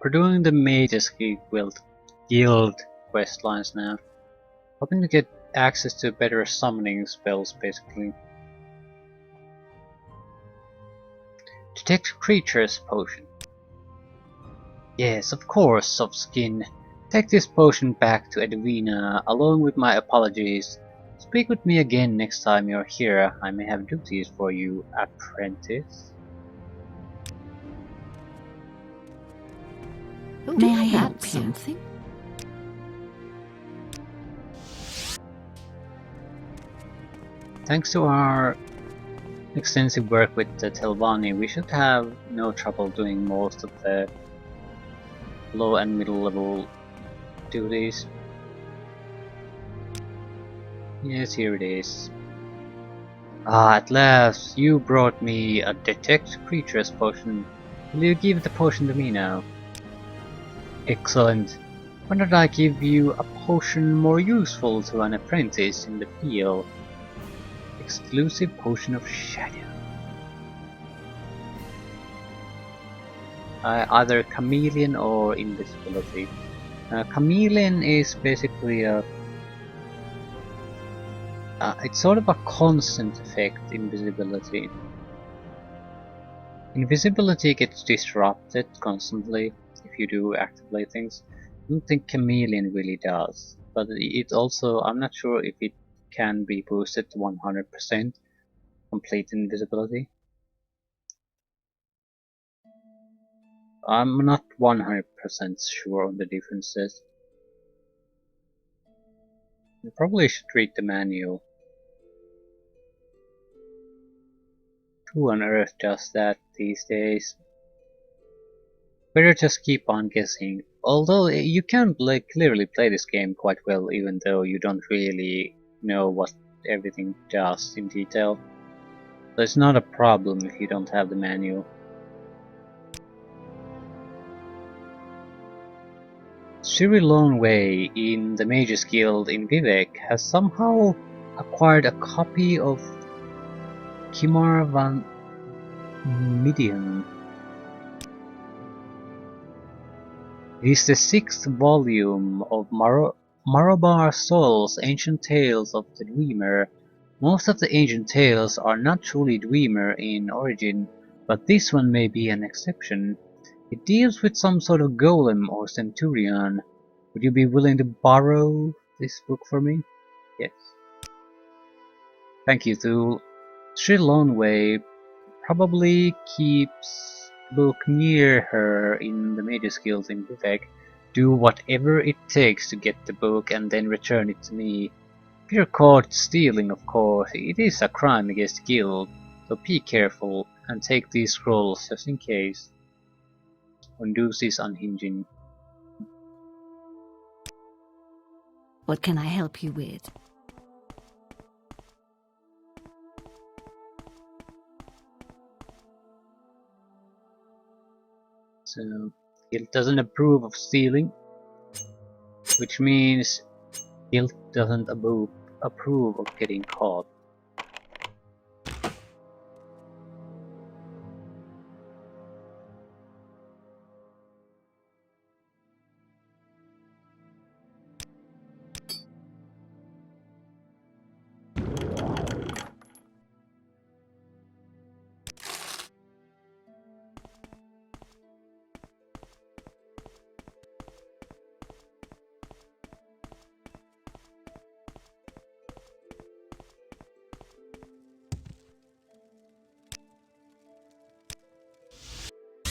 We're doing the Mage's Guild quest lines now. Hoping to get access to better summoning spells, basically. Detect creatures potion. Yes, of course, soft skin. Take this potion back to Edwina, along with my apologies. Speak with me again next time you're here. I may have duties for you, apprentice. Oh, May I help that's you? something? Thanks to our extensive work with the Telvanni, we should have no trouble doing most of the low and middle level duties. Yes, here it is. Ah, at last, you brought me a detect creatures potion. Will you give the potion to me now? Excellent. Why don't I give you a potion more useful to an apprentice in the field? Exclusive potion of shadow. Either chameleon or invisibility. Chameleon is basically a it's sort of a constant effect, invisibility. Invisibility gets disrupted constantly if you do actively things. I don't think chameleon really does, but it also, I'm not sure if it can be boosted to 100% complete invisibility. I'm not 100% sure on the differences. You probably should read the manual. Who on earth does that these days? Better just keep on guessing. Although you can clearly play this game quite well even though you don't really know what everything does in detail. So it's not a problem if you don't have the manual. Shiri Loneway in the Mages Guild in Vivek has somehow acquired a copy of Kimar van Midian. It is the 6th volume of Marobar Soul's Ancient Tales of the Dwemer. Most of the ancient tales are not truly Dwemer in origin, but this one may be an exception. It deals with some sort of golem or centurion. Would you be willing to borrow this book for me? Yes. Thank you, Thule. Sri Loneway probably keeps the book near her in the Mages Guild in Vivek. Do whatever it takes to get the book and then return it to me. If you're caught stealing, of course, it is a crime against the guild, so be careful and take these scrolls just in case. Undoes is unhinging. What can I help you with? So, guild doesn't approve of stealing, which means guild doesn't approve of getting caught.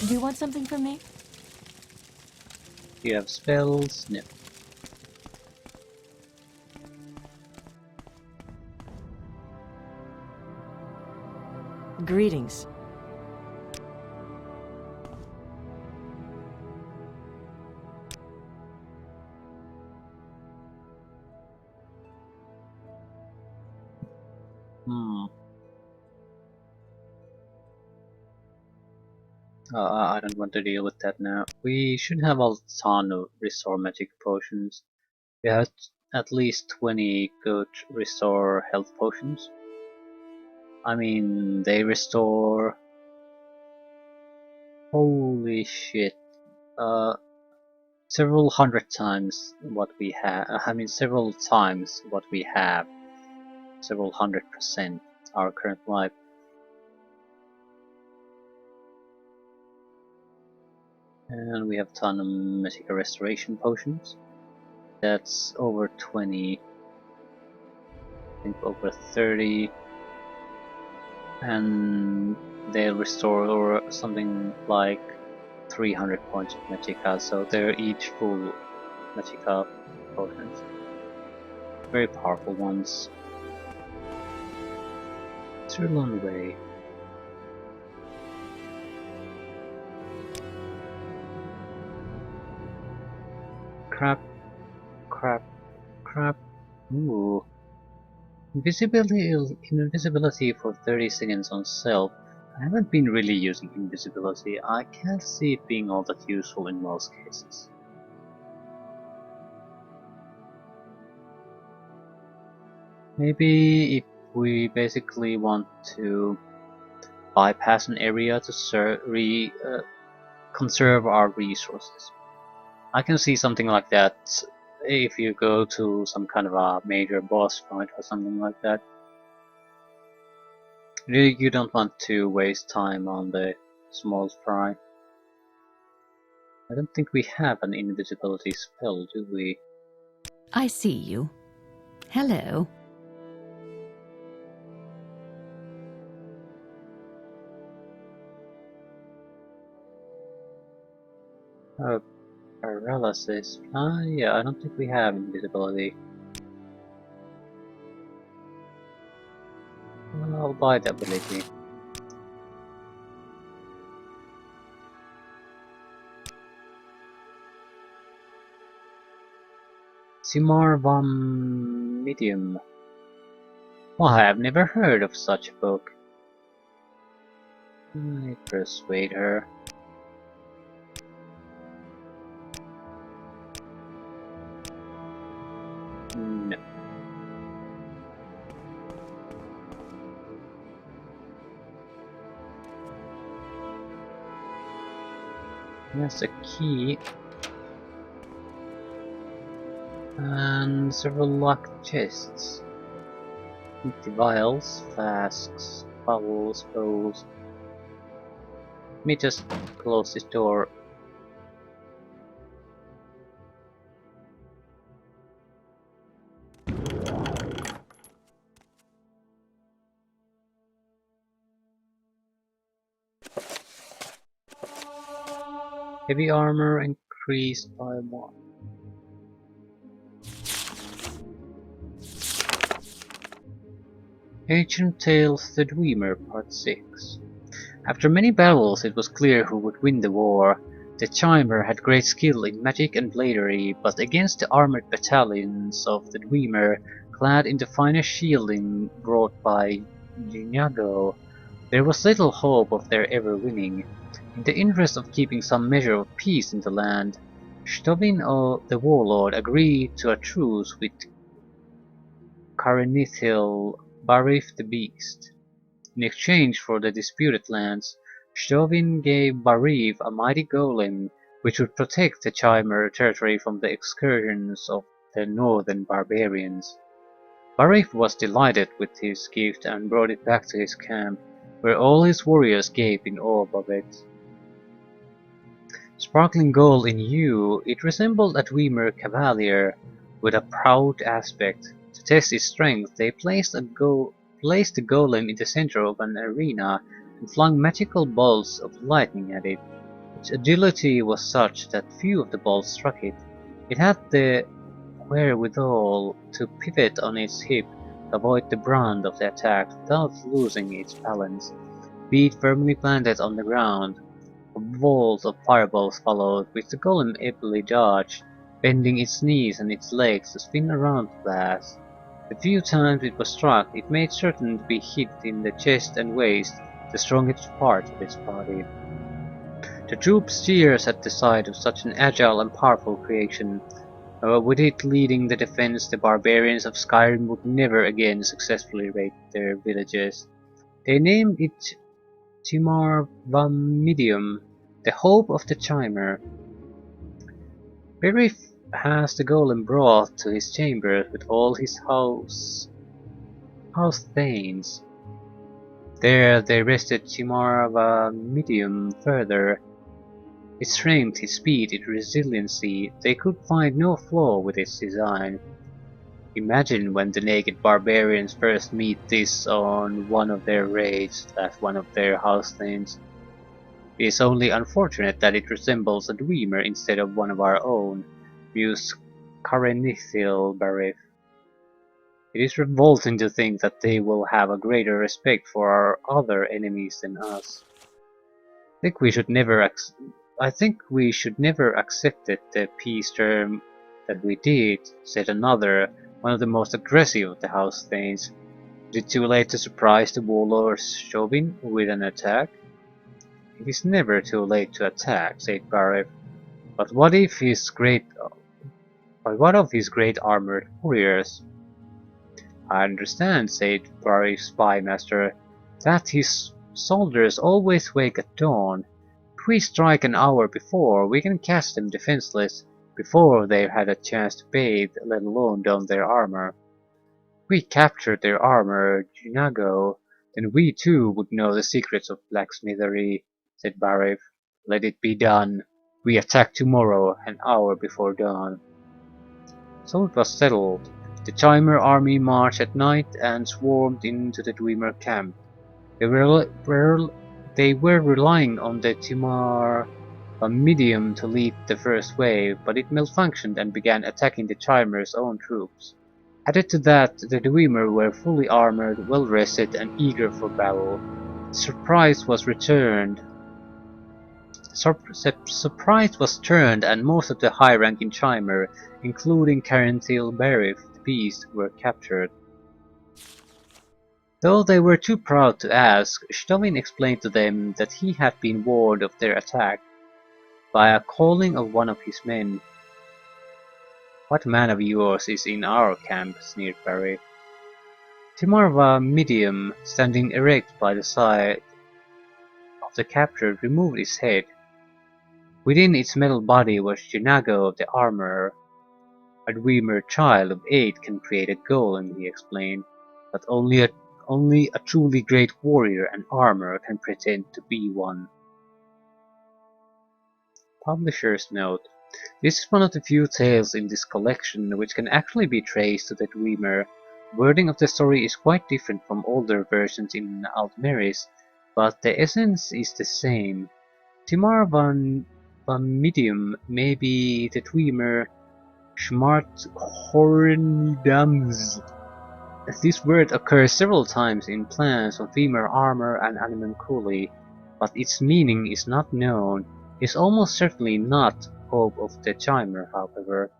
Do you want something from me? Do you have spells? No. Greetings. I don't want to deal with that now. We should have a ton of restore magic potions. We have at least 20 good restore health potions. I mean, they restore... Holy shit. several hundred times what we have. I mean, several times what we have. Several 100% our current life. And we have a ton of magical restoration potions. That's over 20. I think over 30. And they'll restore something like 300 points of magicka, so they're each full magicka potions. Very powerful ones. It's a long way. Crap, crap, crap. Ooh. Invisibility for 30 seconds on self. I haven't been really using invisibility. I can't see it being all that useful in most cases. Maybe if we basically want to bypass an area to conserve our resources. I can see something like that if you go to some kind of a major boss fight or something like that. You don't want to waste time on the small fry. I don't think we have an invisibility spell, do we? I see you. Hello. Paralysis. Yeah, I don't think we have invisibility. Well, I'll buy the ability. Simarvam Medium. Well, I have never heard of such a book. I persuade her. No. There's a key. And several locked chests. Empty vials, flasks, bowls, bowls. Let me just close this door. Heavy armor increased by 1. Ancient Tales The Dreamer Part 6. After many battles it was clear who would win the war. The Chimer had great skill in magic and bladery, but against the armored battalions of the Dreamer, clad in the finest shielding brought by Jinyago, there was little hope of their ever winning. In the interest of keeping some measure of peace in the land, Stovin the warlord agreed to a truce with Karenithil Barif the Beast. In exchange for the disputed lands, Stovin gave Barif a mighty golem which would protect the Chimer territory from the excursions of the northern barbarians. Barif was delighted with his gift and brought it back to his camp, where all his warriors gaped in awe of it. Sparkling gold in hue, it resembled a Dwemer cavalier with a proud aspect. To test its strength, they placed the golem in the center of an arena and flung magical bolts of lightning at it. Its agility was such that few of the bolts struck it. It had the wherewithal to pivot on its hip to avoid the brunt of the attack without losing its balance. Feet firmly planted on the ground, a vault of fireballs followed, which the golem ably dodged, bending its knees and its legs to spin around the blast. The few times it was struck, it made certain to be hit in the chest and waist, the strongest part of its body. The troops cheered at the sight of such an agile and powerful creation. With it leading the defense, the barbarians of Skyrim would never again successfully raid their villages. They named it Timarvamidium, the hope of the Chimer. Berif has the golem brought to his chamber with all his house thanes. There they rested Chimarava medium further. Its strength, its speed, its resiliency, they could find no flaw with its design. Imagine when the naked barbarians first meet this on one of their raids, as one of their house thanes. It is only unfortunate that it resembles a Dwemer instead of one of our own, mused Karenithil Barif. It is revolting to think that they will have a greater respect for our other enemies than us. I think we should never accept the peace term that we did, said another, one of the most aggressive of the house thanes. Is it too late to surprise the warlord's Chauvin with an attack? It is never too late to attack, said Barif. But what of his great armored warriors? I understand, said Barif's spymaster, that his soldiers always wake at dawn. If we strike an hour before, we can catch them defenseless, before they've had a chance to bathe, let alone don their armor. If we captured their armor, Junago, then we too would know the secrets of blacksmithery, said Barif. Let it be done. We attack tomorrow, an hour before dawn. So it was settled. The Chimer army marched at night and swarmed into the Dwemer camp. They were relying on the Timar medium to lead the first wave, but it malfunctioned and began attacking the Chimer's own troops. Added to that, the Dwemer were fully armored, well rested, and eager for battle. Surprise was turned, and most of the high-ranking Chimer, including Karenthil Barif, the beast, were captured. Though they were too proud to ask, Stovin explained to them that he had been warned of their attack by a calling of one of his men. What man of yours is in our camp? Sneered Barif. Timarva Medium, standing erect by the side of the captured, removed its head. Within its metal body was Junago the Armorer. A Dwemer child of 8 can create a golem, he explained, but only a truly great warrior and armorer can pretend to be one. Publisher's note. This is one of the few tales in this collection which can actually be traced to the Dwemer. Wording of the story is quite different from older versions in Altmeris, but the essence is the same. Timar van Medium may be the Dwemer Schmart Hornidams. This word occurs several times in plans of Dwemer armor and animalculi, but its meaning is not known. It is almost certainly not hope of the Chimer, however.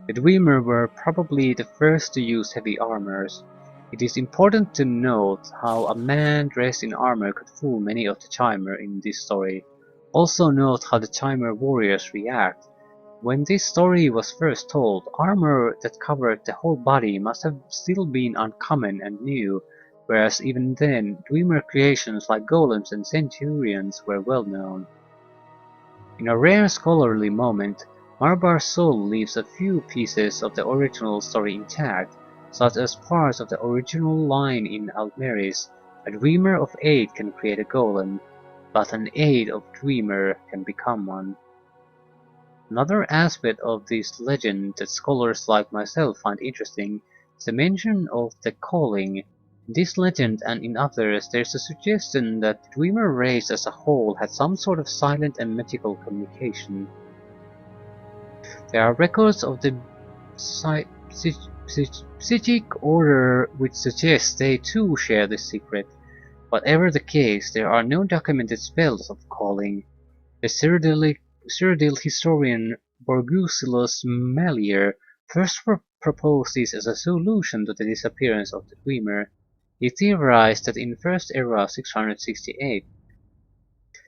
The Dwemer were probably the first to use heavy armors. It is important to note how a man dressed in armor could fool many of the Chimer in this story. Also note how the Chimer warriors react. When this story was first told, armor that covered the whole body must have still been uncommon and new, whereas even then, Dwemer creations like golems and centurions were well known. In a rare scholarly moment, Marbar's soul leaves a few pieces of the original story intact, such as parts of the original line in Altmeris, a Dwemer of 8 can create a golem, but an 8 of Dwemer can become one. Another aspect of this legend that scholars like myself find interesting is the mention of the calling. In this legend and in others, there is a suggestion that the Dwemer race as a whole had some sort of silent and mythical communication. There are records of the Psychic Order which suggest they too share this secret. Whatever the case, there are no documented spells of calling. The Cyrodiil historian Borgusilus Malier first proposed this as a solution to the disappearance of the Dwemer. He theorized that in First Era 668,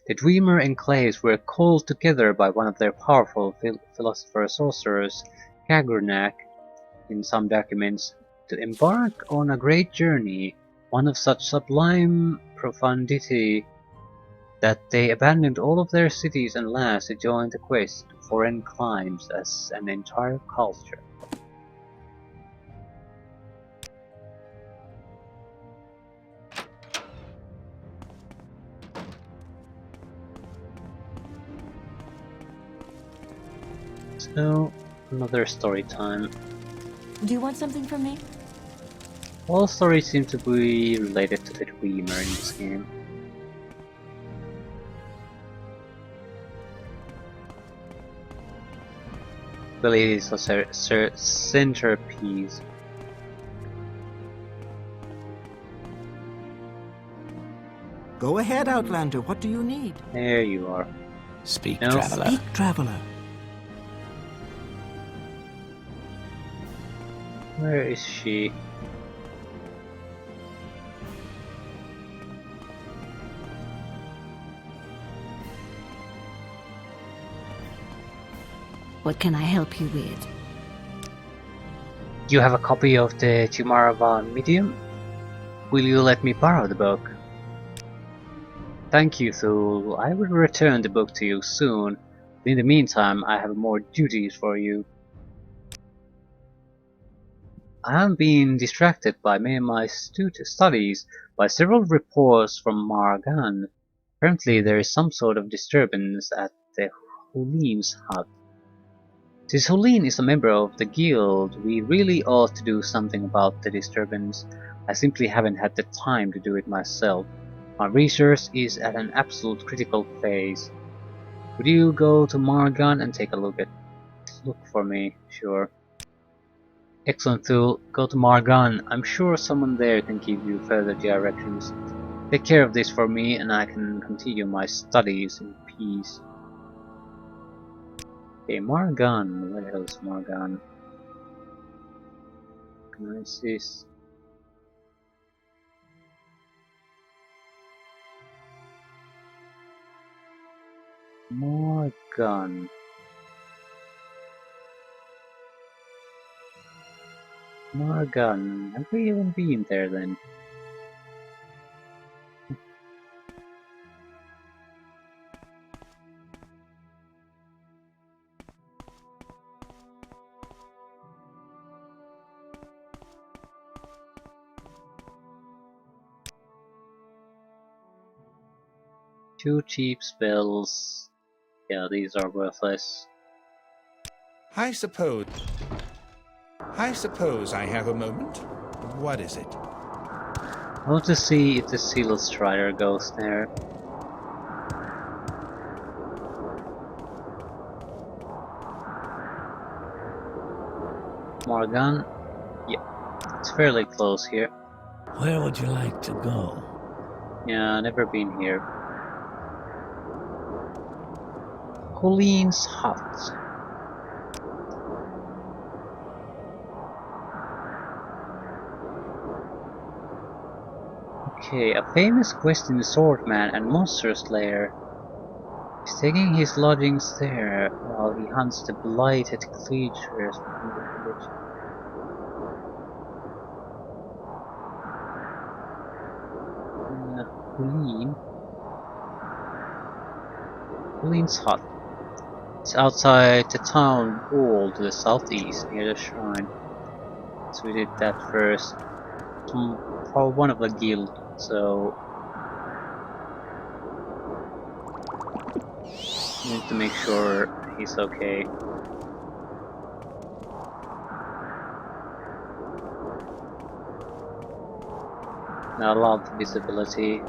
the Dwemer enclaves were called together by one of their powerful philosopher-sorcerers, Kagurnak, in some documents, to embark on a great journey, one of such sublime profundity that they abandoned all of their cities and lands to join the quest to foreign climes as an entire culture. So, another story time. Do you want something from me? All stories seem to be related to the Dreamer in this game. Well, it is a centerpiece. Go ahead, Outlander. What do you need? There you are. Speak, No. traveler. Speak, traveler. Where is she? What can I help you with? You have a copy of the Tumaravan medium? Will you let me borrow the book? Thank you, Thule. I will return the book to you soon. In the meantime, I have more duties for you. I am being distracted by me and my studies by several reports from Margan. Apparently there is some sort of disturbance at the Hulin's hut. Since Hulin is a member of the guild, we really ought to do something about the disturbance. I simply haven't had the time to do it myself. My research is at an absolute critical phase. Would you go to Margan and take a look for me? Sure. Excellent, Thule. Go to Margan. I'm sure someone there can give you further directions. Take care of this for me and I can continue my studies in peace. Okay, Margan. Where the hell is Margan? Can I see this? Morgan. Morgan. Have we even been there then? Two cheap spells. Yeah, these are worthless. I suppose I have a moment. What is it? I want to see if the Seal Strider goes there. Morgan? Yeah, it's fairly close here. Where would you like to go? Yeah, never been here. Colleen's hut. Okay, a famous questing swordman and monster slayer is taking his lodgings there while he hunts the blighted creatures from the village. Colleen's hut. It's outside the town wall to the southeast near the shrine. So we did that first. For one of the guild, so we need to make sure he's okay. Not a lot of visibility.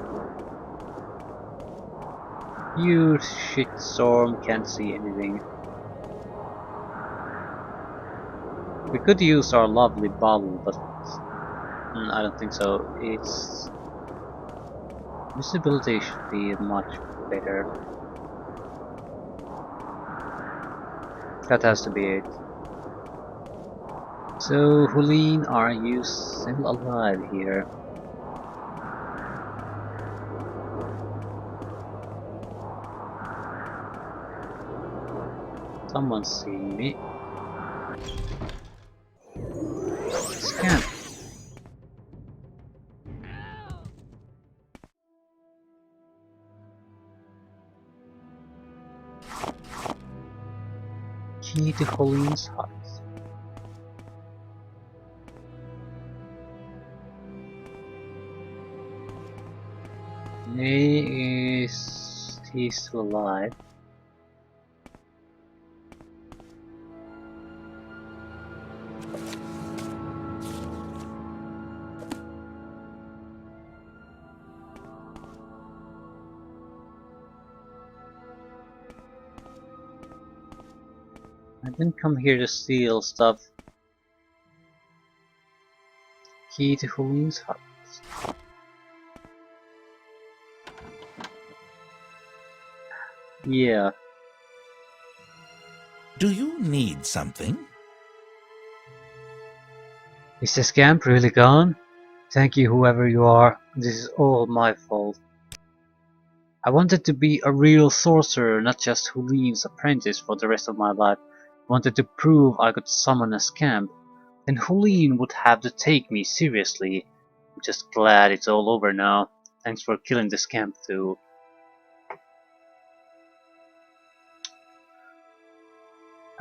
Huge shitstorm, can't see anything. We could use our lovely bottle, but I don't think so. Its visibility should be much better. That has to be it. So, Hulin, are you still alive here? Someone see me. Scan. Key to Helene's hut. He's still alive. I didn't come here to steal stuff. Key to Helene's hut. Yeah. Do you need something? Is the scamp really gone? Thank you, whoever you are. This is all my fault. I wanted to be a real sorcerer, not just Helene's apprentice for the rest of my life. I wanted to prove I could summon a scamp. Then Helene would have to take me seriously. I'm just glad it's all over now. Thanks for killing the scamp too.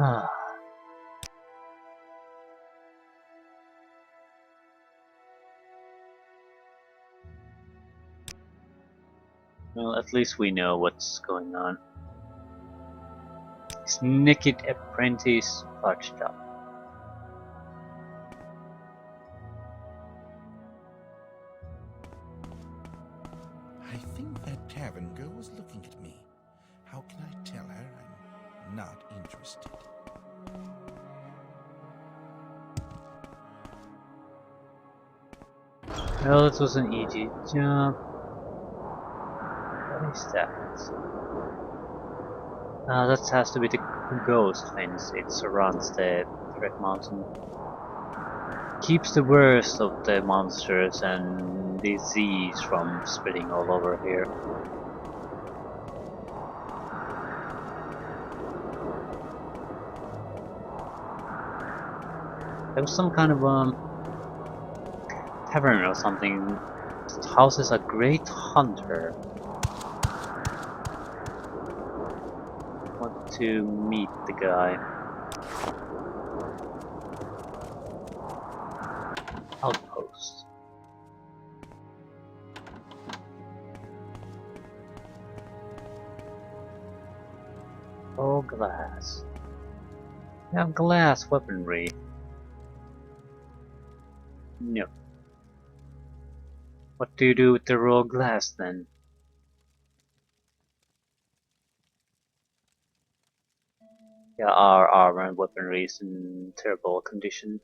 Ah. Well, at least we know what's going on. His naked apprentice parched up. I think that tavern girl was looking at me. How can I tell her I'm not interested? Well, it was an easy job. What is that? That has to be the ghost fence. It surrounds the Red Mountain. Keeps the worst of the monsters and disease from spreading all over here. There was some kind of tavern or something. It houses a great hunter. Want to meet the guy. Outpost. Oh, glass. They have glass weaponry. No. What do you do with the raw glass then? Yeah, our armor and weaponry is in terrible condition.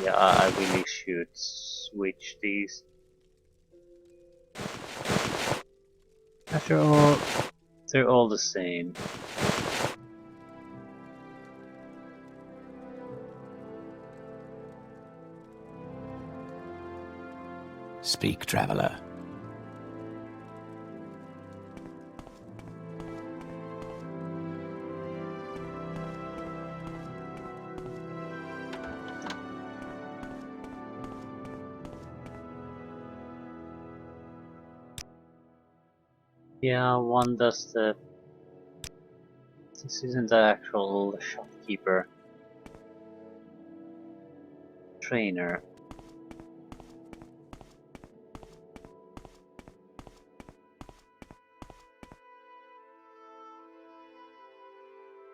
Yeah, I really should switch these. After all, they're all the same. Speak, traveler. Yeah, one does the... This isn't the actual shopkeeper. Trainer.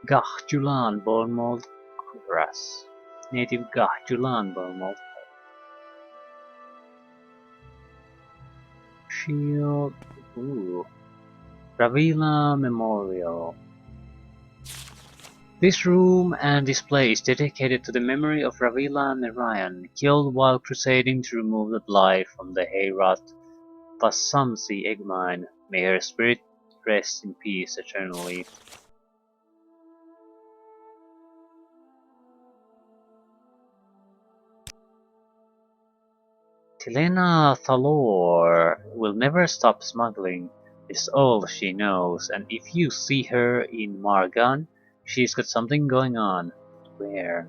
Gahjulan bone mold grass. Native Gahjulan bone mold. Shield. Ooh. Ravila Memorial. This room and display is dedicated to the memory of Ravila Narayan, killed while crusading to remove the blight from the Hayrat Vasamsi egg mine. May her spirit rest in peace eternally. Tilena Thalor will never stop smuggling. It's all she knows, and if you see her in Margan, she's got something going on. Where?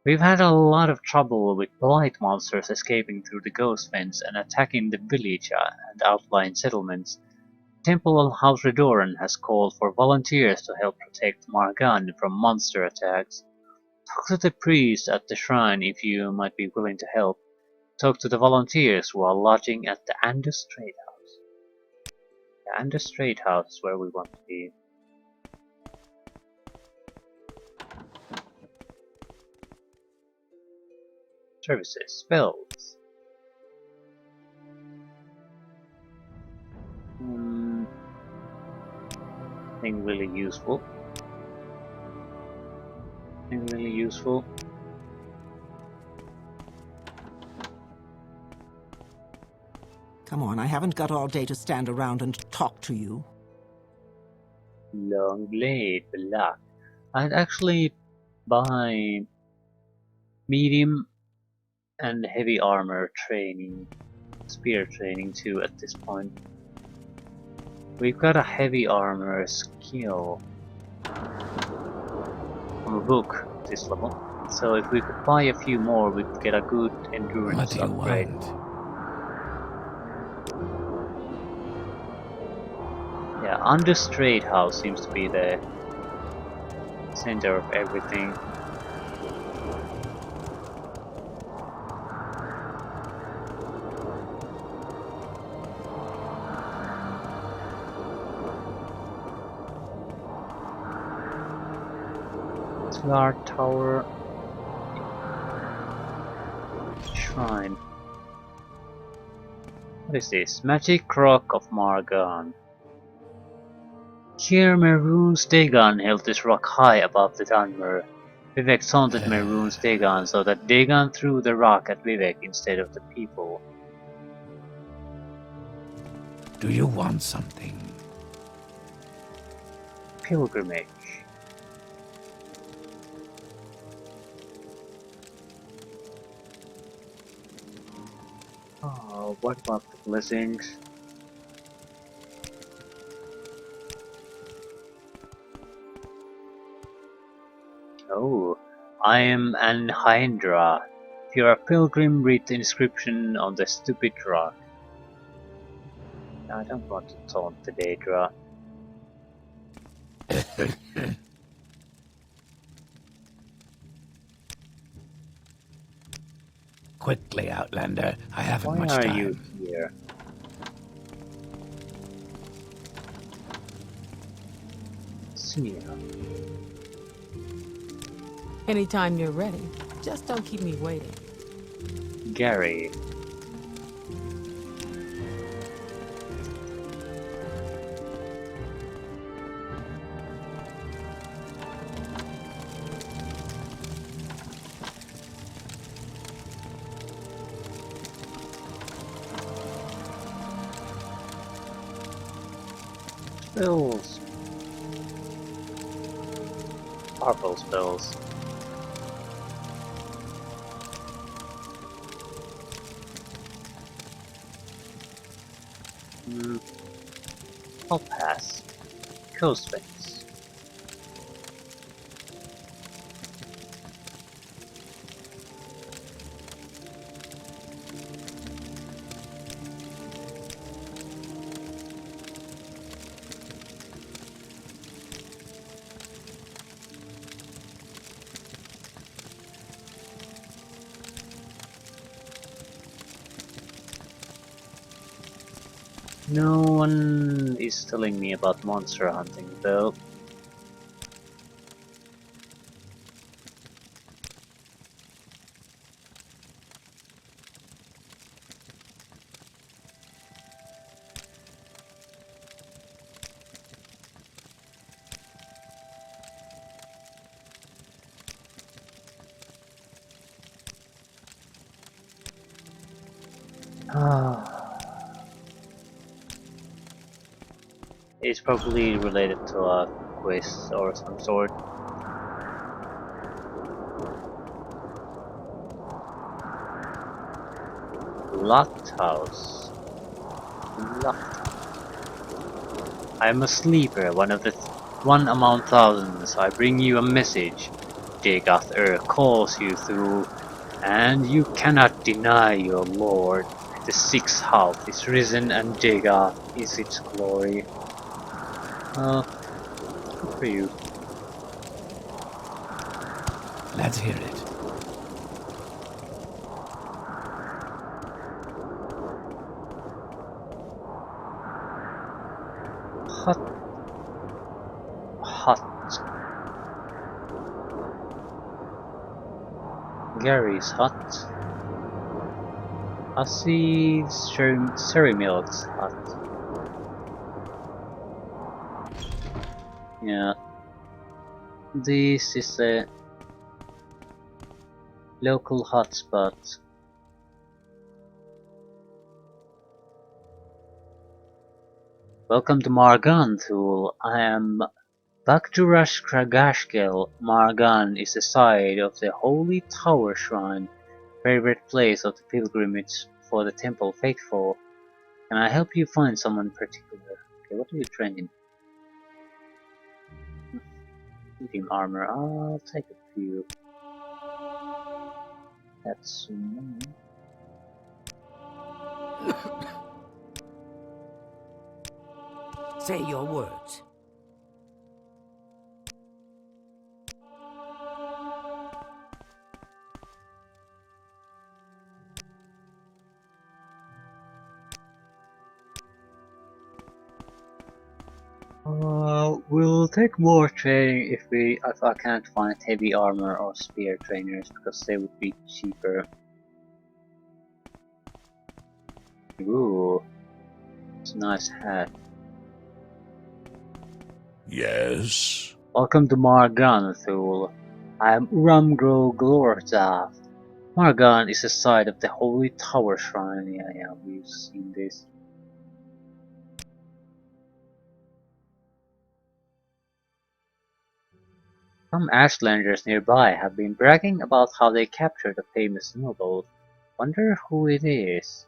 We've had a lot of trouble with blight monsters escaping through the ghost fence and attacking the village and outlying settlements. Temple of House Redoran has called for volunteers to help protect Margan from monster attacks. Talk to the priest at the shrine if you might be willing to help. Talk to the volunteers who are lodging at the Andus Trade House. The Andus Trade House is where we want to be. Services, spells. Nothing really useful. Nothing really useful. Come on, I haven't got all day to stand around and talk to you. Long blade, black. I'd actually buy medium and heavy armor training, spear training too at this point. We've got a heavy armor skill from a book this level, so if we could buy a few more, we could get a good What endurance do you upgrade. want? Yeah, Andus Trade House seems to be the center of everything. Guard Tower. Shrine. What is this? Magic Rock of Margan. Here Maroon's Dagon held this rock high above the Dunmer. Vivek taunted Maroon's Dagon so that Dagon threw the rock at Vivek instead of the people. Do you want something? Pilgrimage. Oh, what about the blessings? Oh, I am an Hydra. If you're a pilgrim, read the inscription on the stupid rock. I don't want to taunt the Daedra. Quickly, Outlander. I haven't Why much are time. you here? Sneer. Anytime you're ready. Just don't keep me waiting. Gary. Spells. Powerful spells. I'll pass. Coast Fence. No one is telling me about monster hunting though. It's probably related to a quest or some sort. Locked house. Locked. I am a sleeper, one among thousands. I bring you a message. Daedra calls you through, and you cannot deny your lord. The sixth half is risen and Daedra is its glory. Good for you. Let's hear it. Hot. Hot. Gary's hot. Hussey Cerimilk's hot. Yeah. This is a local hotspot. Welcome to Margan, Thule. I am Bakhturash Kragashkel. Margan is the site of the Holy Tower Shrine, favorite place of the pilgrimage for the temple faithful. Can I help you find someone particular? Okay, what are you training? Medium armor. I'll take a few. That's Say your words. we'll take more training if I can't find heavy armor or spear trainers because they would be cheaper. Ooh, it's a nice hat. Yes? Welcome to Margan, Thule. I am Uramgro Glorzath. Margan is the site of the Holy Tower Shrine. Yeah, we've seen this. Some Ashlanders nearby have been bragging about how they captured a famous noble. Wonder who it is.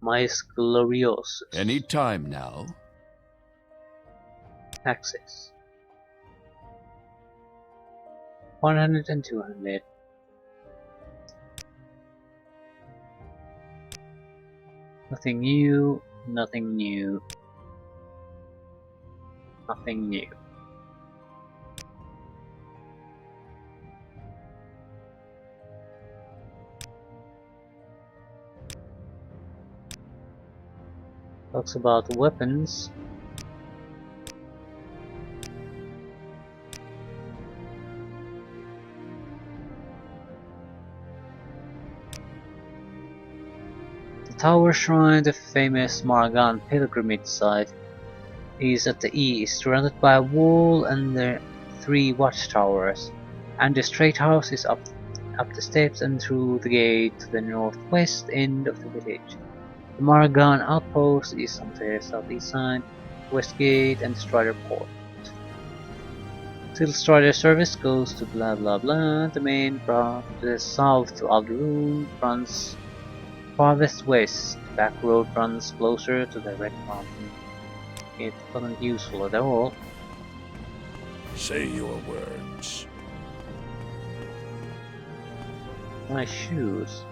Mais Gloriosus. Any time now? Access. 100 and 200. Nothing new, nothing new, nothing new. Talks about weapons. The Tower Shrine, the famous Margan pilgrimage site, is at the east, surrounded by a wall and the 3 watchtowers, and the straight house is up the steps and through the gate to the northwest end of the village. The Margan outpost is on the southeast side, west gate, and the Strider port. Till Strider service goes to blah blah blah. The main route to the south to Alderun runs farthest west. The back road runs closer to the Red Mountain. It wasn't useful at all. Say your words. Nice shoes.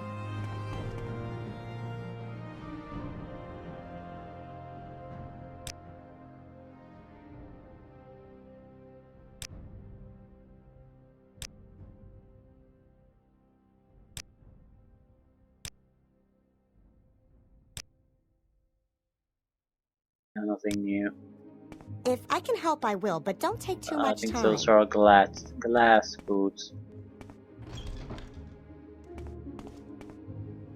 Nothing new. If I can help, I will, but don't take too I much think time. those are glass boots.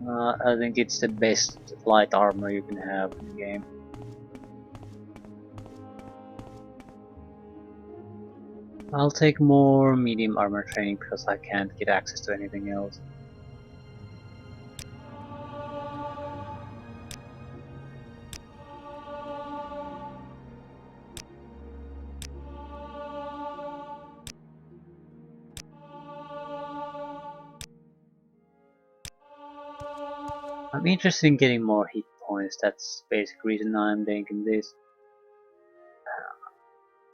I think it's the best light armor you can have in the game. I'll take more medium armor training because I can't get access to anything else. I'm interested in getting more hit points. That's the basic reason I'm taking this.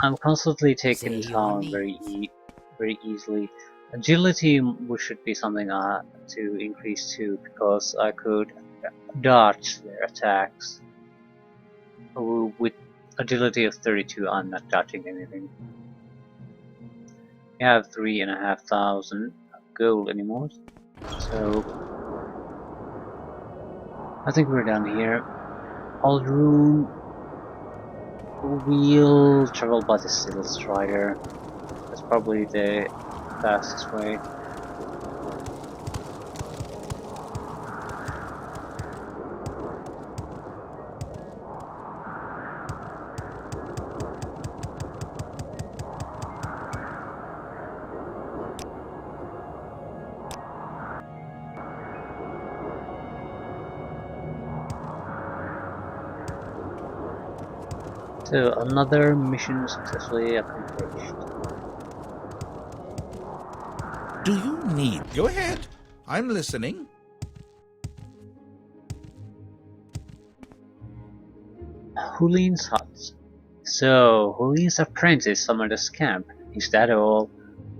I'm constantly taken Say your down needs. very easily. Agility should be something to increase too, because I could dodge their attacks. With agility of 32, I'm not dodging anything. I have 3,500 gold anymore, so I think we're done here. Old room. We'll travel by the Steel Strider. That's probably the fastest way. So another mission successfully accomplished. Do you need... Go ahead. I'm listening. Hulin's hut. So, Hulin's apprentice summoned a scamp. Is that all?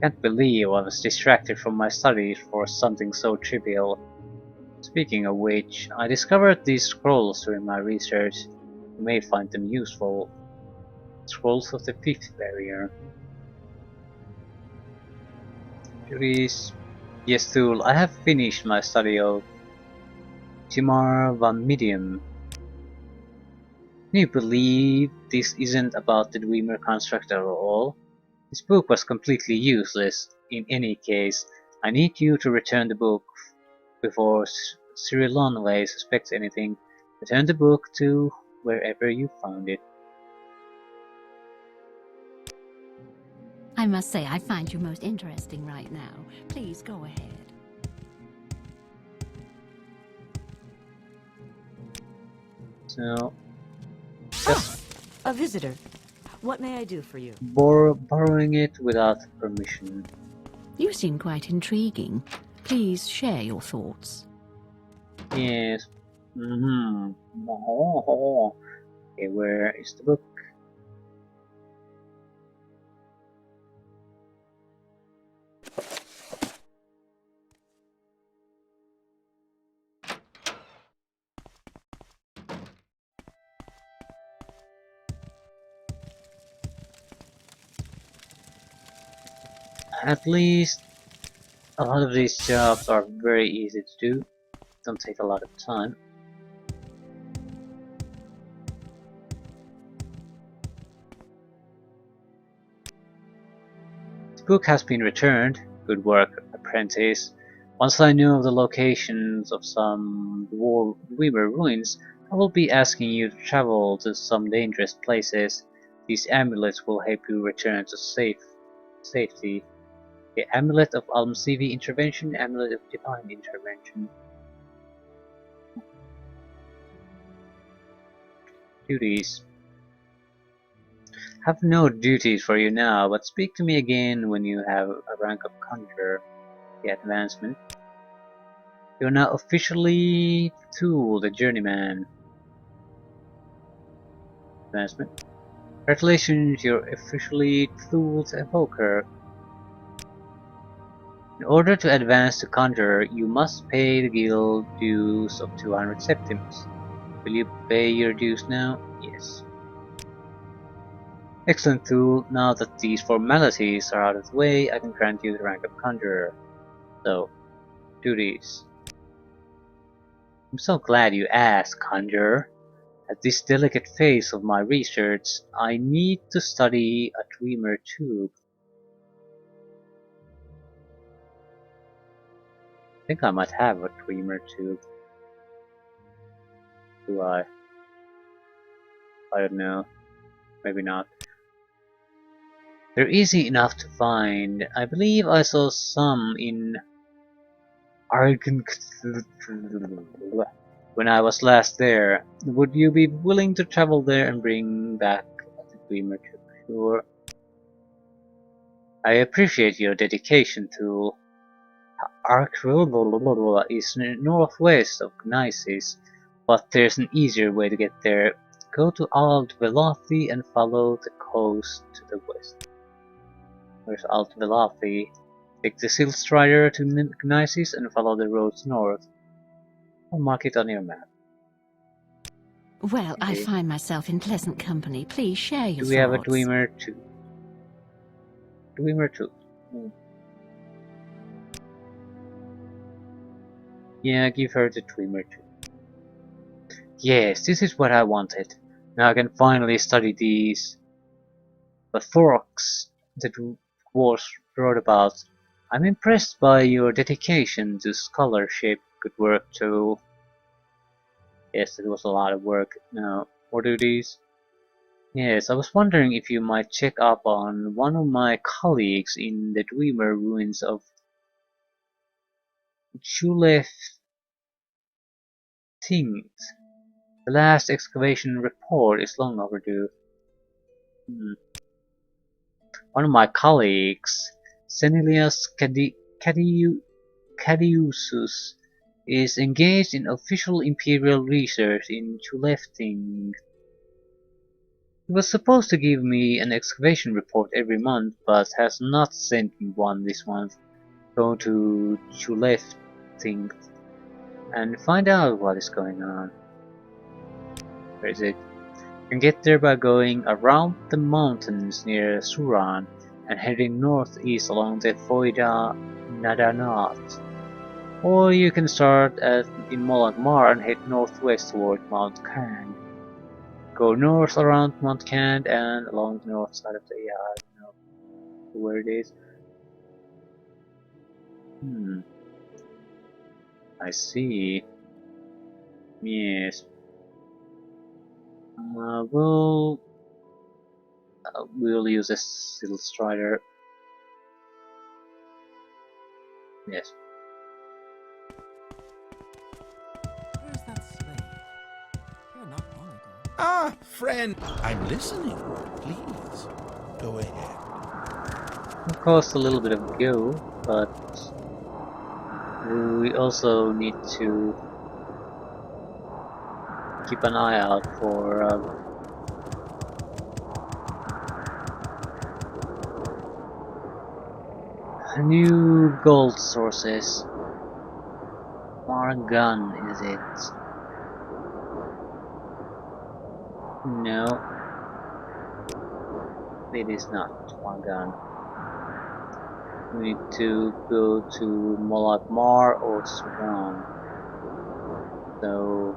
Can't believe I was distracted from my studies for something so trivial. Speaking of which, I discovered these scrolls during my research. You may find them useful. Scrolls of the Fifth Barrier. Duties. Yes, Thule, I have finished my study of Timar van Medium. Can you believe this isn't about the Dreamer construct at all? This book was completely useless. In any case, I need you to return the book before Cyril Lonway suspects anything. Return the book to wherever you found it. I must say, I find you most interesting right now. Please go ahead. So, just A visitor. What may I do for you? borrowing it without permission. You seem quite intriguing. Please share your thoughts. Yes. Okay, where is the book? At least a lot of these jobs are very easy to do. Don't take a lot of time. The book has been returned. Good work, apprentice. Once I know the locations of some Weaver ruins, I will be asking you to travel to some dangerous places. These amulets will help you return to safety. The Amulet of Almsivi Intervention, Amulet of Divine Intervention. Duties. Have no duties for you now, but speak to me again when you have a rank of Conjurer. The advancement. You are now officially Tool, the Journeyman. Advancement. Congratulations, you're officially Tool, the Evoker. In order to advance to Conjurer, you must pay the guild dues of 200 septims. Will you pay your dues now? Yes. Excellent, Tool. Now that these formalities are out of the way, I can grant you the rank of Conjurer. So, duties. I'm so glad you asked, Conjurer. At this delicate phase of my research, I need to study a dreamer tube. I think I might have a dreamer tube. Do I? I don't know. Maybe not. They're easy enough to find. I believe I saw some in Argon when I was last there. Would you be willing to travel there and bring back the dreamer tube? Sure. I appreciate your dedication, Tool. Arkrola is northwest of Gnisis, but there's an easier way to get there. Go to Alt Velothi and follow the coast to the west. Where's Alt Velothi? Take the Silt Strider to Gnisis and follow the roads north. I'll mark it on your map. Well, I Okay. find myself in pleasant company. Please share your Do we have a thoughts. Dwemer too? Dwemer too. Yeah, give her the Dwemer too. Yes, this is what I wanted. Now I can finally study these forks the dwarves wrote about. I'm impressed by your dedication to scholarship. Good work too. Yes, it was a lot of work. Now, what do these? Yes, I was wondering if you might check up on one of my colleagues in the Dwemer ruins of Chulef Things. The last excavation report is long overdue. One of my colleagues, Senilius Cadiusus, is engaged in official imperial research in Chulefting. He was supposed to give me an excavation report every month, but has not sent me one this month. Go to Chulefting and find out what is going on. Where is it? You can get there by going around the mountains near Suran and heading northeast along the Foida Nadanat. Or you can start in Molagmar and head northwest toward Mount Kand. Go north around Mount Kand and along the north side of the I don't know where it is. I see. Yes. We'll use a Silt Strider. Yes. Where's that slave? Here not long ago. Ah, friend. I'm listening. Please, go ahead. It costs a little bit of go, but we also need to keep an eye out for new gold sources. Margan, is it? No, it is not Margan. We need to go to Molagmar or Suran. So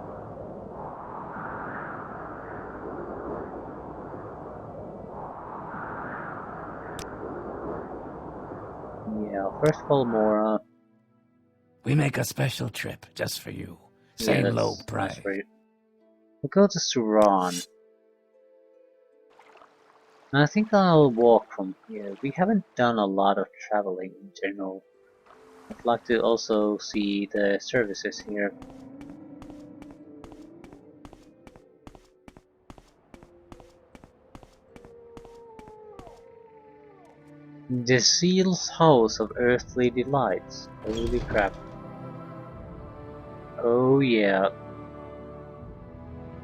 yeah, first of all, Mora. We make a special trip just for you. Say Yeah, low that's price. right. We'll go to Suran. And I think I'll walk from here. We haven't done a lot of traveling in general. I'd like to also see the services here. The Seal's House of Earthly Delights. Holy crap. Oh yeah.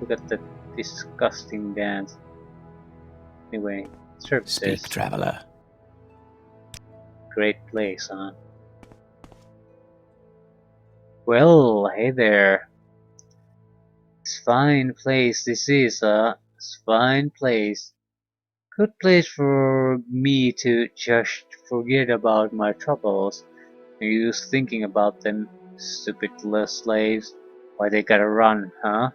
Look at that disgusting dance. Anyway, services. Speak, traveler. Great place, huh? Well, hey there. It's fine place this is, it's fine place. Good place for me to just forget about my troubles and use thinking about them. Stupid little slaves. Why they gotta run, huh?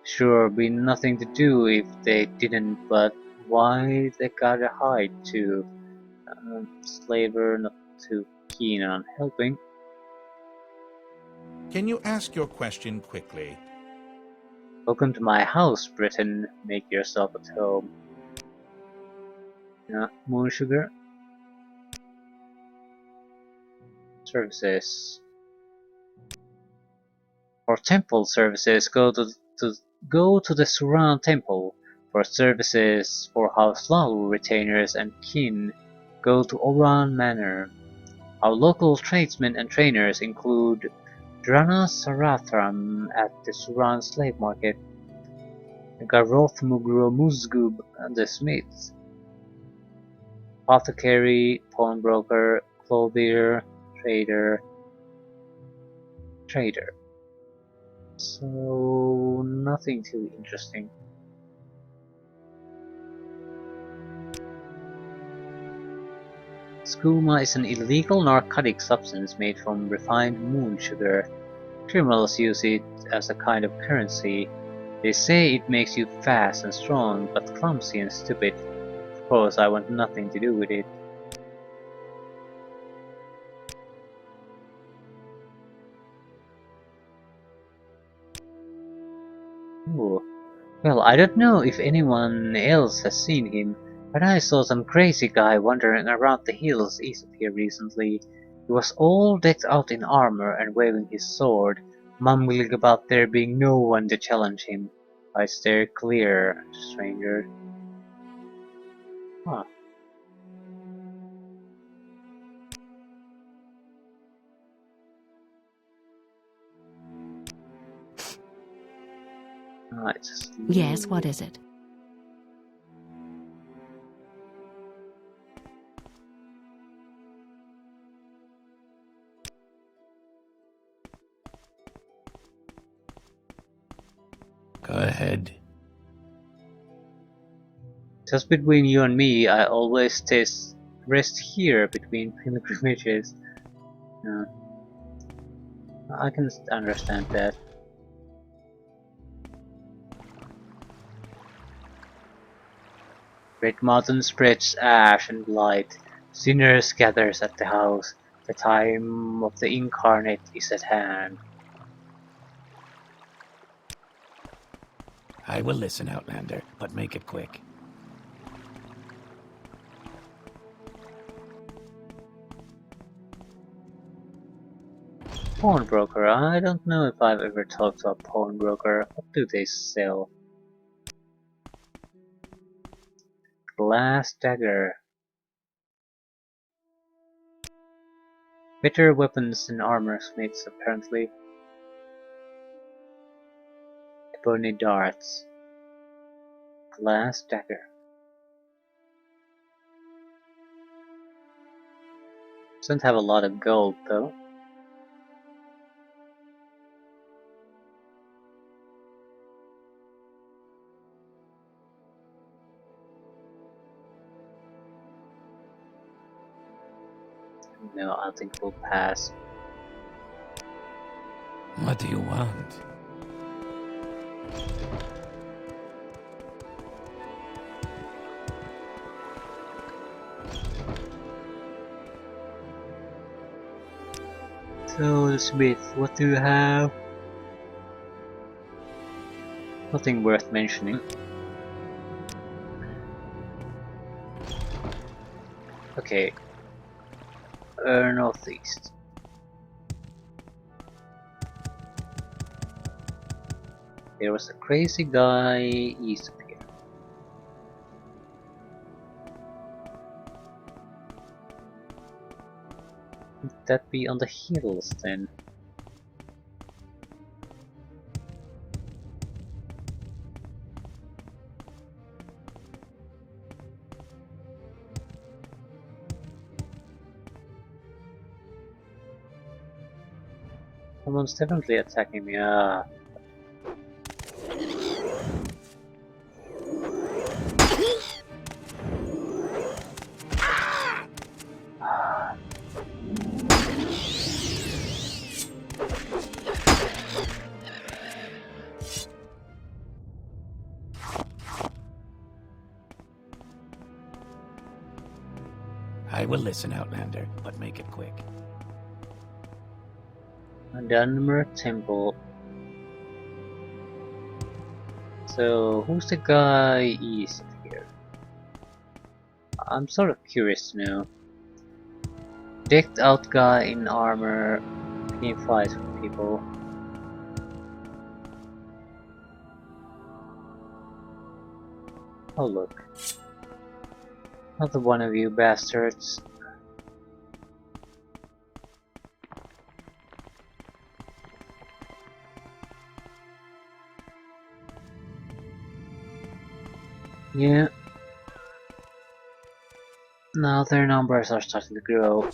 Sure, be nothing to do if they didn't, but why they gotta hide too? Slaver not too keen on helping. Can you ask your question quickly? Welcome to my house, Britain. Make yourself at home. Moon sugar. Services. For temple services, go to the Suran temple. For services for House Lalu retainers and kin, go to Oran Manor. Our local tradesmen and trainers include Drana Sarathram at the Suran slave market, Garoth Mugromuzgub the smith, apothecary, pawnbroker, clothier, trader. So nothing too interesting. Skooma is an illegal narcotic substance made from refined moon sugar. Criminals use it as a kind of currency. They say it makes you fast and strong, but clumsy and stupid. Of course, I want nothing to do with it. Ooh. Well, I don't know if anyone else has seen him, but I saw some crazy guy wandering around the hills east of here recently. He was all decked out in armor and waving his sword, mumbling about there being no one to challenge him. I stared clear, stranger. Huh. It's Yes, what is it? Go ahead. Just between you and me, I always rest here between pilgrimages. Uh, I can understand that. Red Mountain spreads ash and blight. Sinners gathers at the house. The time of the incarnate is at hand. I will listen, Outlander, but make it quick. Pawnbroker. I don't know if I've ever talked to a pawnbroker. What do they sell? Glass dagger. Better weapons and armor smiths apparently. Ebony darts. Glass dagger. Doesn't have a lot of gold though. No, I think we'll pass. What do you want? So, Smith, what do you have? Nothing worth mentioning. Okay. Northeast. There was a crazy guy east of here. Would that be on the hills then? Someone's definitely attacking me. I will listen, Outlander, but make it quick. Dunmer Temple. So, who's the guy east of here? I'm sort of curious to know. Decked out guy in armor, picking fights with people. Oh look. Another one of you bastards. Yeah. Now their numbers are starting to grow.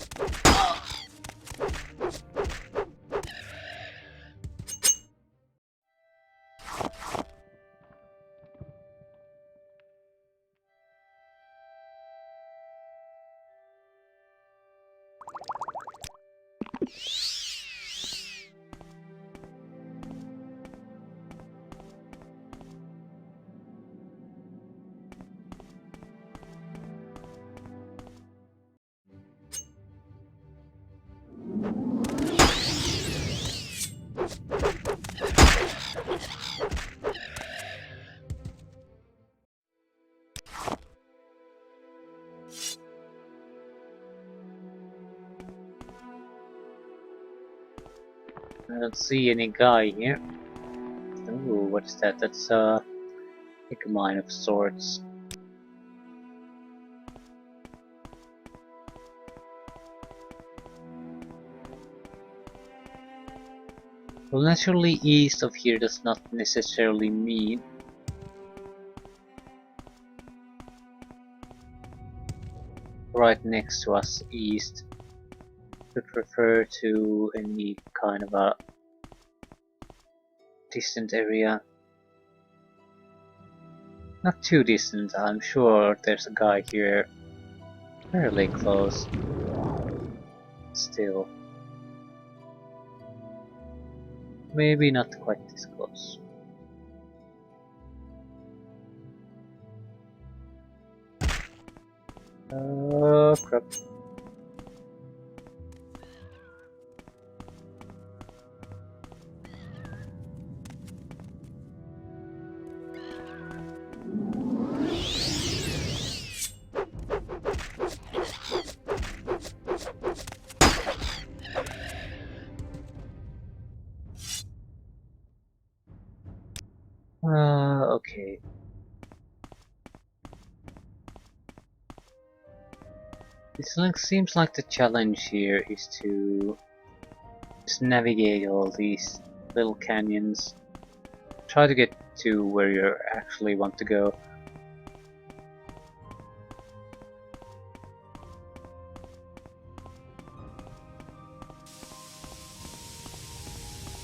I don't see any guy here. Oh, what is that? That's like a mine of sorts. Well, naturally, east of here does not necessarily mean right next to us east. Could refer to any kind of a distant area. Not too distant, I'm sure there's a guy here fairly close. Still. Maybe not quite this close. Oh crap. Okay. Seems like the challenge here is to just navigate all these little canyons. Try to get to where you actually want to go.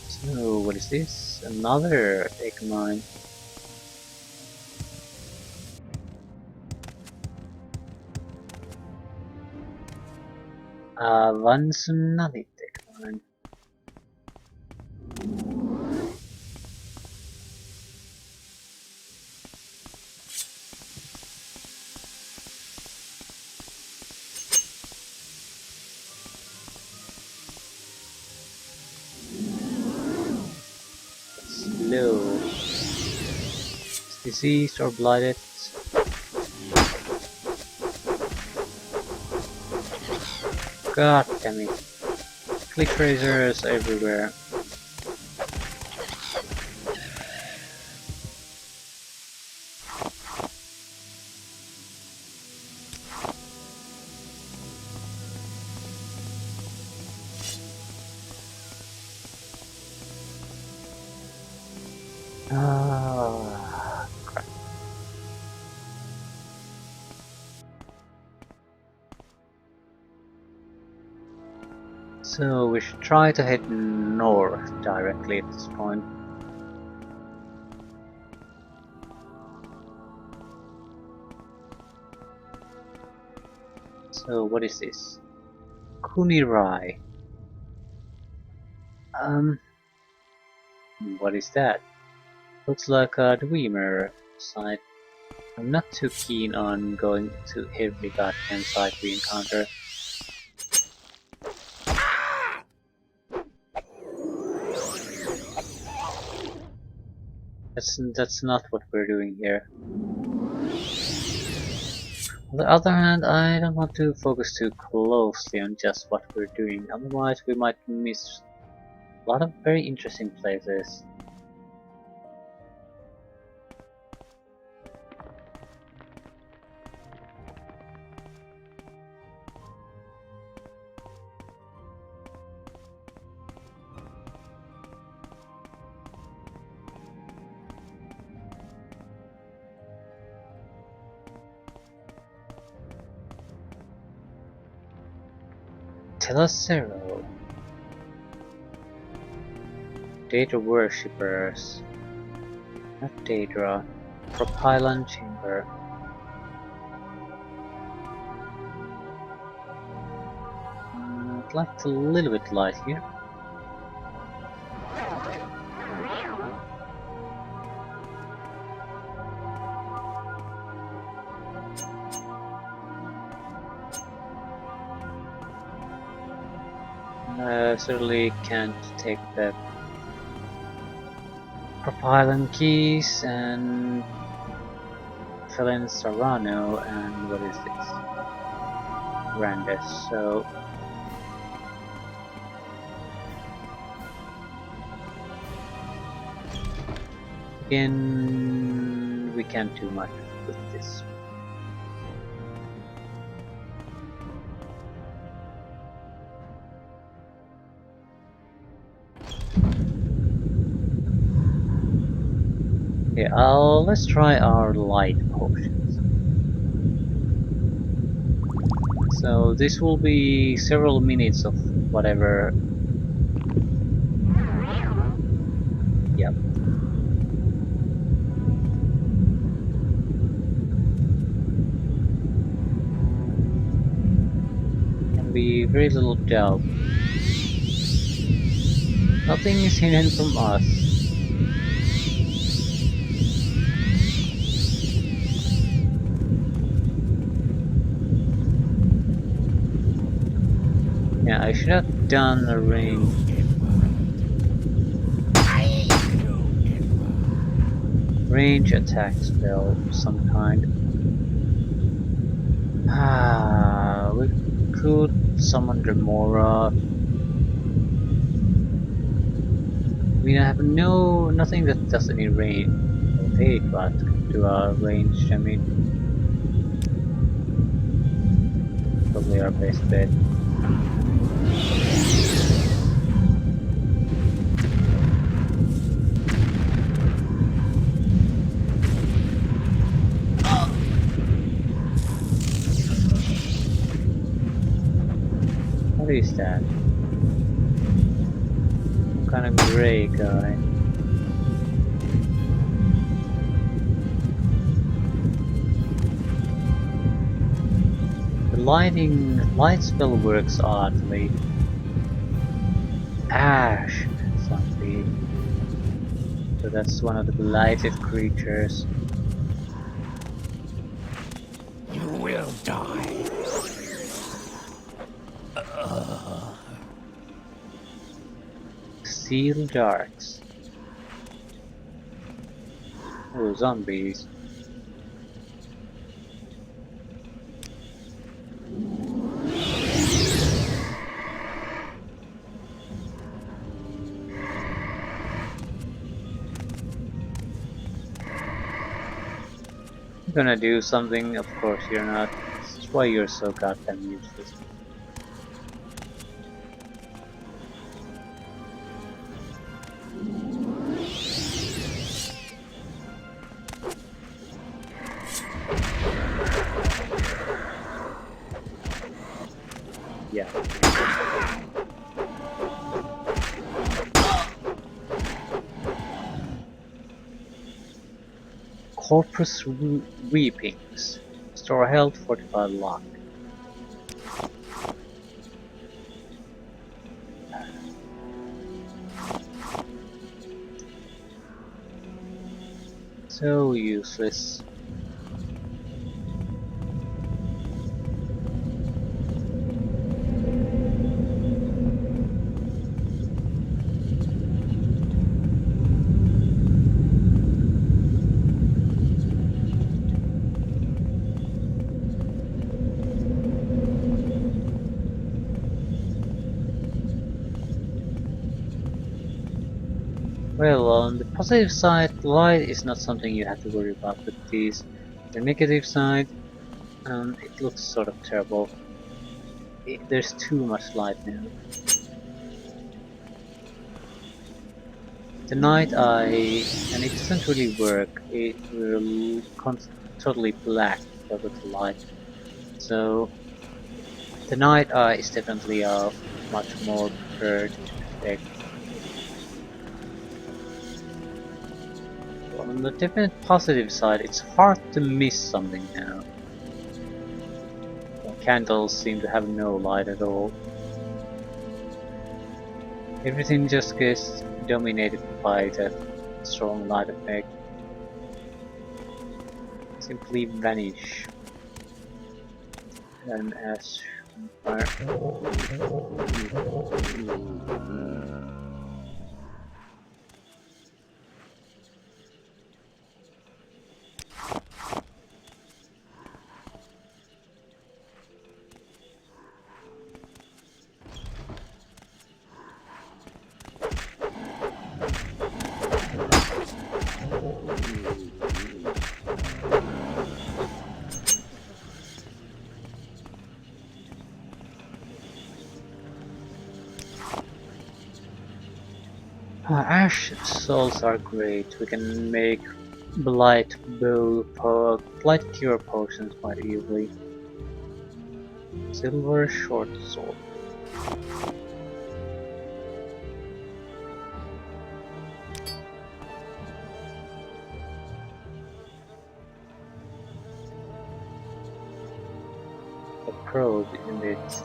So, what is this? Another egg mine. Vansunavit egg mine. Slow. Diseased or blighted. God damn it. Click tracers everywhere. Ah, crap. So we should try to head north directly at this point. So what is this? Kunirai. What is that? Looks like a Dwemer site. I'm not too keen on going to every goddamn site we encounter. That's not what we're doing here. On the other hand, I don't want to focus too closely on just what we're doing, otherwise we might miss a lot of very interesting places. Telacero. Daedra worshippers. Not Daedra. Propylon chamber. I'd like it a little bit light here. Certainly can't take the Propylon keys and Felin Serrano and what is this? Randus. So again, we can't do much with this. Okay, let's try our light potions. So this will be several minutes of whatever. Yep. Can be very little doubt. Nothing is hidden from us. Yeah, I should have done a range attack spell of some kind. We could summon Remora. I mean, I have nothing that does any range. Okay, but do a range. I mean, probably our best bet. What is that? Some kind of grey guy. The light spell works oddly. Ash something. So that's one of the blighted creatures. You will die. Steel darts. Oh, zombies. You're gonna do something, of course you're not. That's why you're so goddamn useless. Yeah. Corpus Weepings. Store health, fortify lock. So useless. Well, on the positive side, light is not something you have to worry about with these. The negative side, it looks sort of terrible. There's too much light now. The night eye, and it doesn't really work. It will totally black because of the light. So The Night Eye is definitely a much more preferred effect. On the definite positive side, it's hard to miss something now. The candles seem to have no light at all. Everything just gets dominated by the strong light effect. Simply vanish. And as Ash souls are great. We can make blight cure potions quite easily. Silver short sword. A probe, isn't it?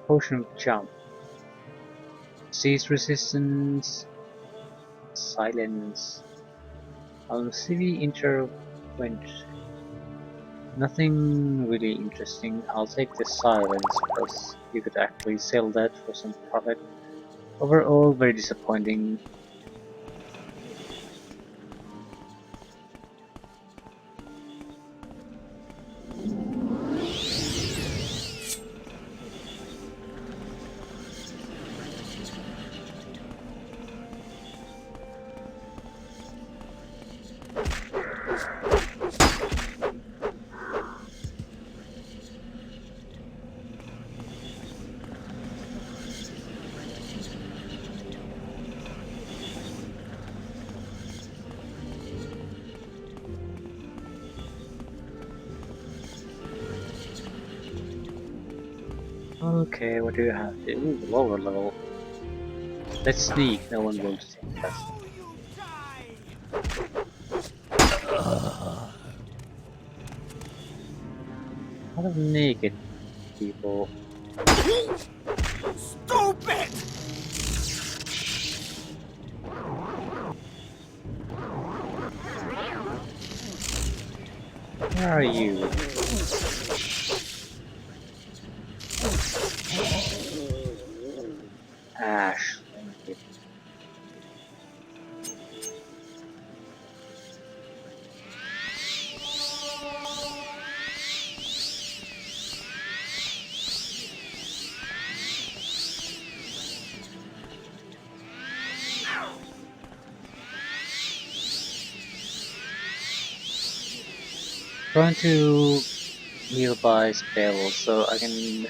Potion of jump. Seize resistance. Silence. CV interwent. Nothing really interesting. I'll take the silence because you could actually sell that for some profit. Overall, very disappointing. Okay, what do you have? Ooh, lower level. Let's sneak, no one will detect us. A lot of naked people. Stupid! Where are you? Ash. Trying to heal by spells, so I can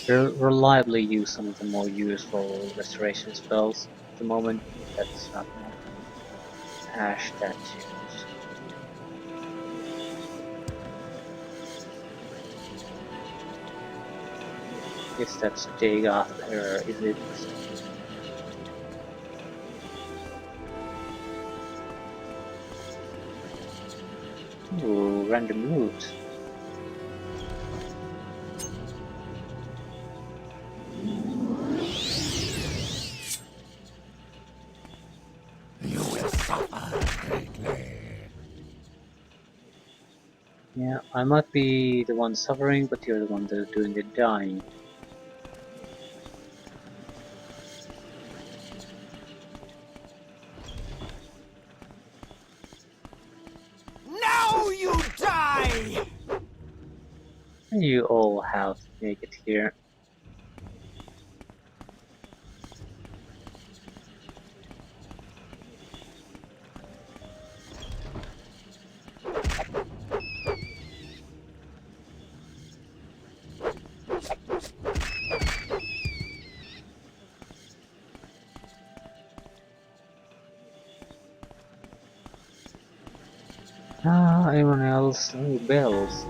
reliably use some of the more useful restoration spells. At the moment, that's not enough. Ash statues. Guess that's Daedra, is it? Ooh, random loot. You will suffer greatly. Yeah, I might be the one suffering, but you're the one that's doing the dying. Now you die! You all have to make it here. Ah, everyone else. Oh, bells.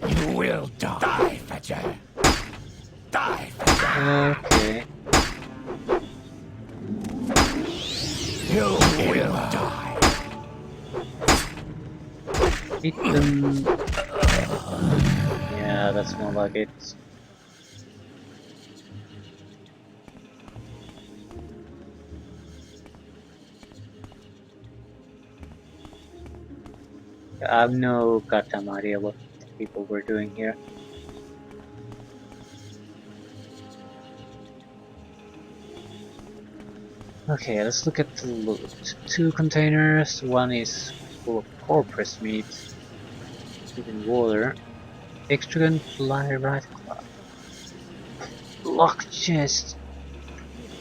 You will die, Fetcher. Die, Fetcher. Okay. You will die. Hit them. Yeah, that's more like it. I have no goddamn idea what people were doing here. Okay, let's look at the loot. 2 containers, one is full of corpus meat, even water. Extra gun, fly right club. Lock chest!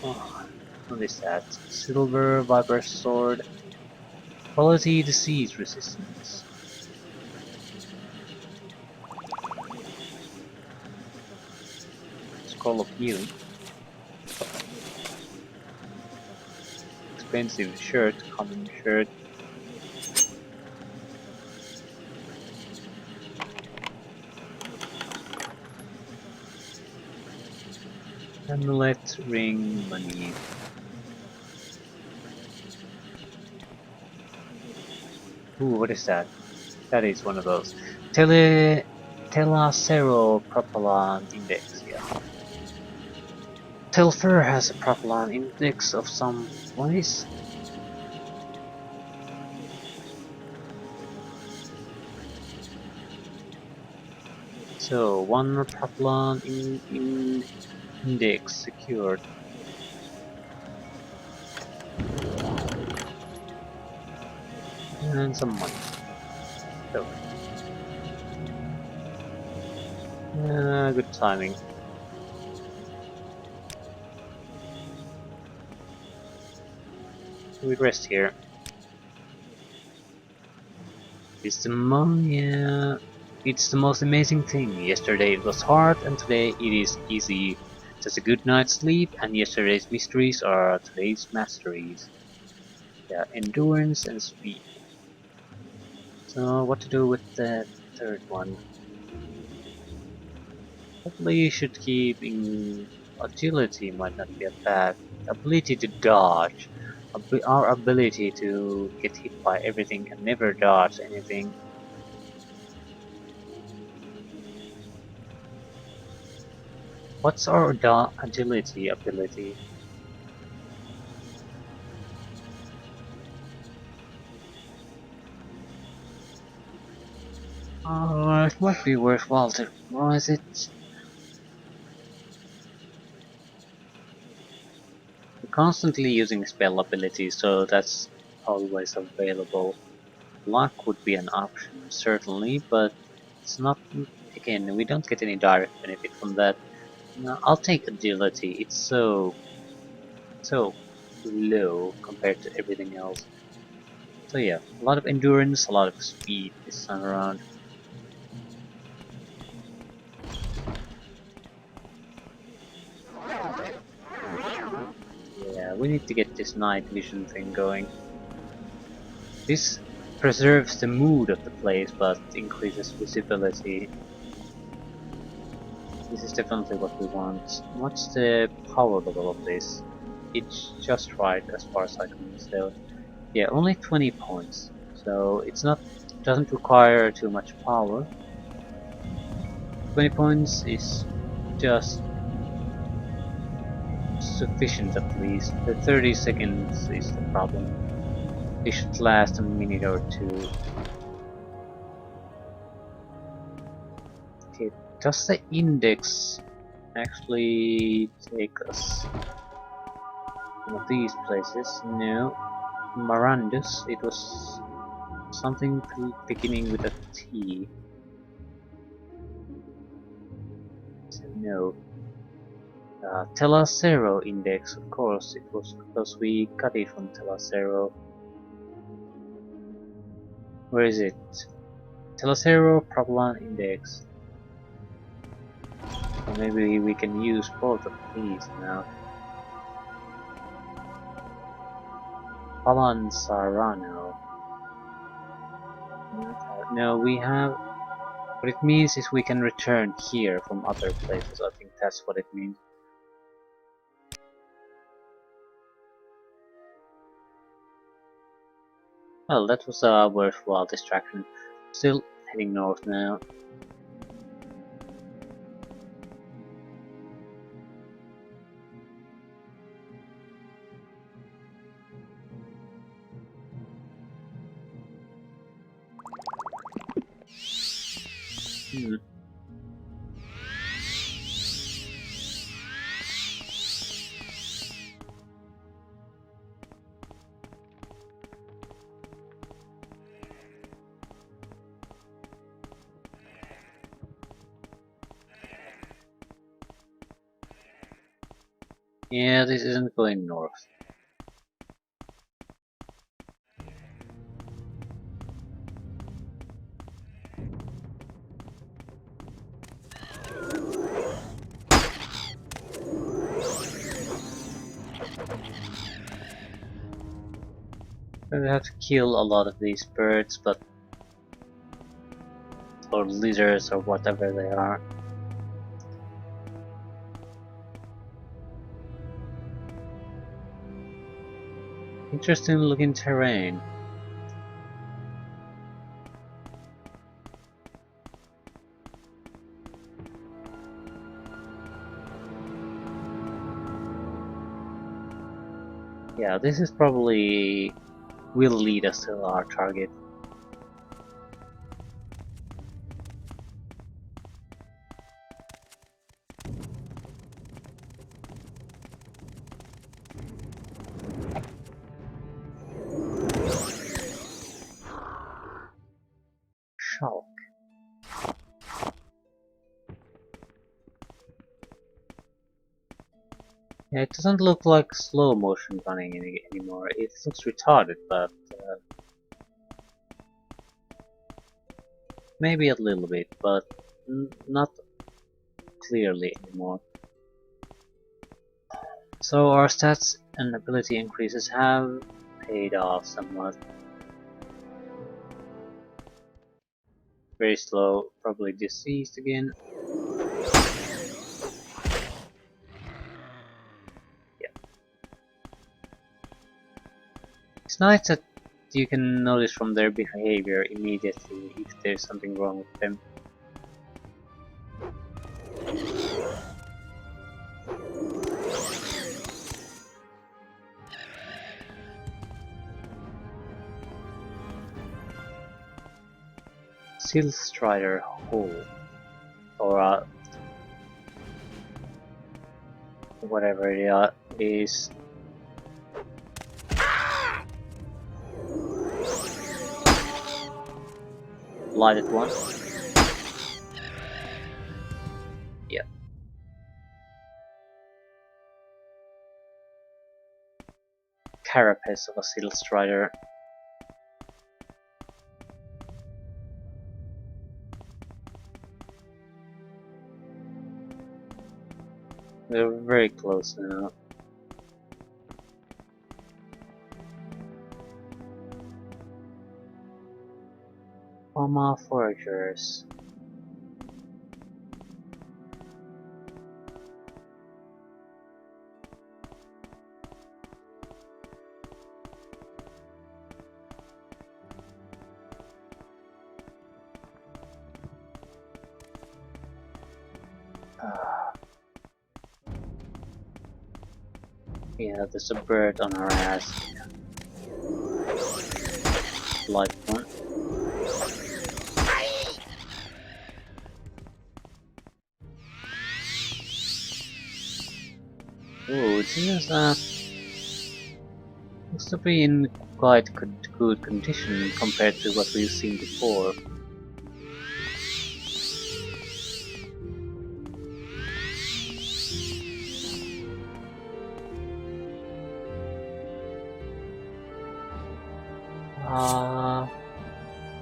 Oh, what is that? Silver viper sword. Quality disease resistance. Scroll of healing. Expensive shirt, common shirt. Amulet, ring, money. Ooh, what is that? That is one of those. Telacero propellant index, yeah. Telfer has a propellant index of some... what is? So, 1 propellant index secured. And some money. So, good timing. We rest here. It's the most amazing thing. Yesterday it was hard and today it is easy. Just a good night's sleep and yesterday's mysteries are today's masteries. Yeah, endurance and speed. So what to do with the third one? Probably you should keep in agility might not be a bad. Ability to dodge. Our ability to get hit by everything and never dodge anything. What's our agility ability? It might be worthwhile to memorize it. We're constantly using spell abilities, so that's always available. Luck would be an option, certainly, but it's not. Again, we don't get any direct benefit from that. No, I'll take agility. It's so low compared to everything else. So yeah, a lot of endurance, a lot of speed this time around. Yeah, we need to get this night vision thing going. This preserves the mood of the place, but increases visibility. This is definitely what we want. What's the power level of this? It's just right as far as I can tell. Yeah, only 20 points. So it's not doesn't require too much power. 20 points is just sufficient at least. The 30 seconds is the problem. It should last a minute or two. Okay, does the index actually take us one of these places? No. Marandus, it was something beginning with a T. So no. Telacero index, of course, it was because we got it from Telacero. Where is it? Telacero propellant index. Maybe we can use both of these now. Palan Sarano. No, we have... What it means is we can return here from other places. I think that's what it means. Well, that was a worthwhile distraction. Still heading north now. Hmm. Yeah, this isn't going north. We have to kill a lot of these birds, but... or lizards or whatever they are. Interesting looking terrain. Yeah, this is probably will lead us to our target. Shulk. Yeah, it doesn't look like slow motion running anymore. It looks retarded, but maybe a little bit, but not clearly anymore. So our stats and ability increases have paid off somewhat. Very slow, probably diseased again. Yeah. It's nice that you can notice from their behavior immediately if there's something wrong with them. Seal Strider Hole, or whatever it is. Lighted one. Yeah. Carapace of a Seal Strider. We're very close now. Mama Foragers. Yeah, there's a bird on our ass. Light one. Oh, this is looks to be in quite good condition compared to what we've seen before.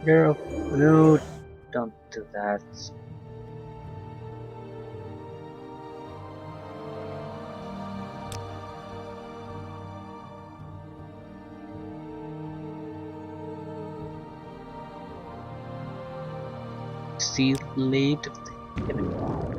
Girl, no, don't do that. lived anymore.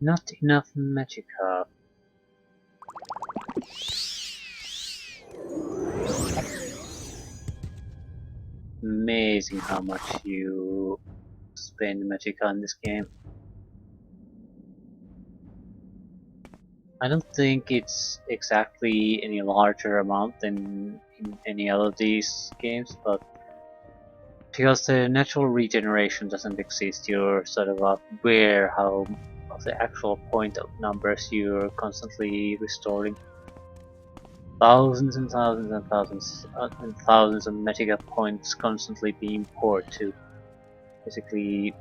Not enough magicka. Amazing how much you spend magicka in this game. I don't think it's exactly any larger amount than in any other of these games, but because the natural regeneration doesn't exist, you're sort of aware how of the actual point of numbers you're constantly restoring. Thousands and thousands and thousands of magicka points constantly being poured to basically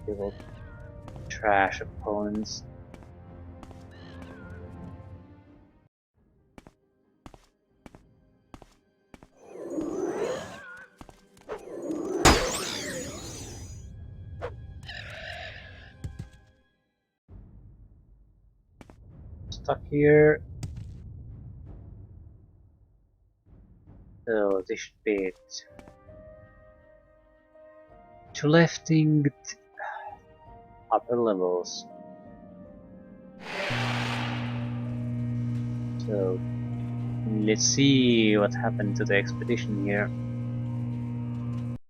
people trash opponents. Stuck here. So this should be it. To lifting upper levels. So let's see what happened to the expedition here.